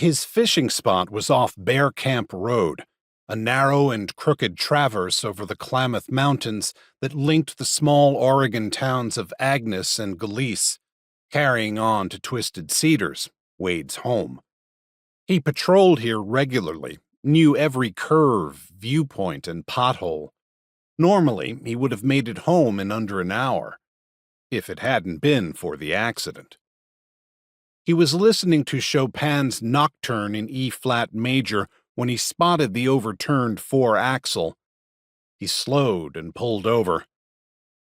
His fishing spot was off Bear Camp Road, a narrow and crooked traverse over the Klamath Mountains that linked the small Oregon towns of Agnes and Galice, carrying on to Twisted Cedars, Wade's home. He patrolled here regularly, knew every curve, viewpoint, and pothole. Normally, he would have made it home in under an hour, if it hadn't been for the accident. He was listening to Chopin's Nocturne in E-flat major when he spotted the overturned four-axle. He slowed and pulled over.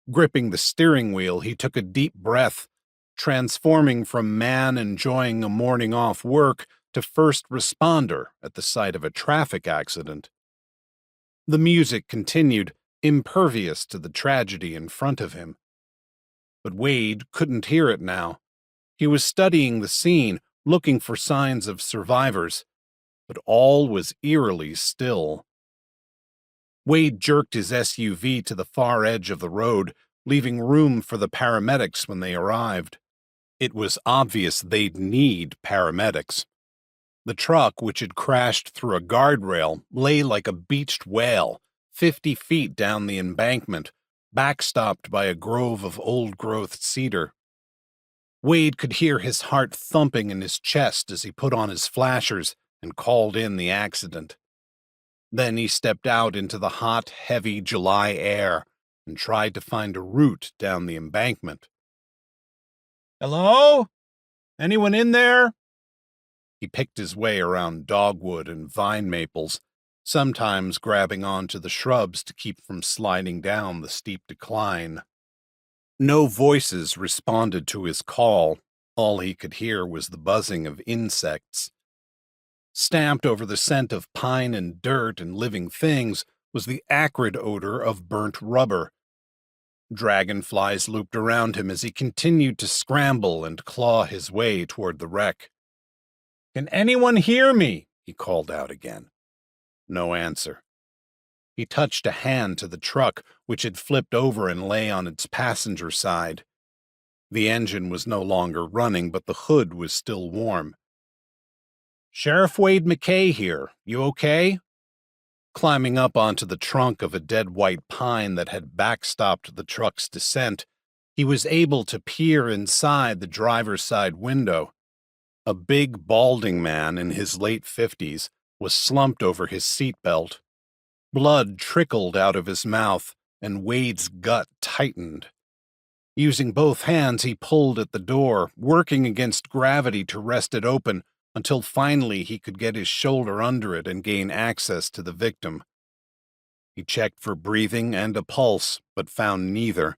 Gripping the steering wheel, he took a deep breath, transforming from man enjoying a morning off work to first responder at the site of a traffic accident. The music continued, impervious to the tragedy in front of him. But Wade couldn't hear it now. He was studying the scene, looking for signs of survivors, but all was eerily still. Wade jerked his SUV to the far edge of the road, leaving room for the paramedics when they arrived. It was obvious they'd need paramedics. The truck, which had crashed through a guardrail, lay like a beached whale, 50 feet down the embankment, backstopped by a grove of old-growth cedar. Wade could hear his heart thumping in his chest as he put on his flashers and called in the accident. Then he stepped out into the hot, heavy July air and tried to find a route down the embankment. "Hello? Anyone in there?" He picked his way around dogwood and vine maples, sometimes grabbing onto the shrubs to keep from sliding down the steep decline. No voices responded to his call. All he could hear was the buzzing of insects. Stamped over the scent of pine and dirt and living things was the acrid odor of burnt rubber. Dragonflies looped around him as he continued to scramble and claw his way toward the wreck. "Can anyone hear me?" he called out again. No answer. He touched a hand to the truck, which had flipped over and lay on its passenger side. The engine was no longer running, but the hood was still warm. "Sheriff Wade Mackay here. You okay?" Climbing up onto the trunk of a dead white pine that had backstopped the truck's descent, he was able to peer inside the driver's side window. A big, balding man in his late 50s was slumped over his seatbelt. Blood trickled out of his mouth, and Wade's gut tightened. Using both hands, he pulled at the door, working against gravity to wrest it open, until finally he could get his shoulder under it and gain access to the victim. He checked for breathing and a pulse, but found neither.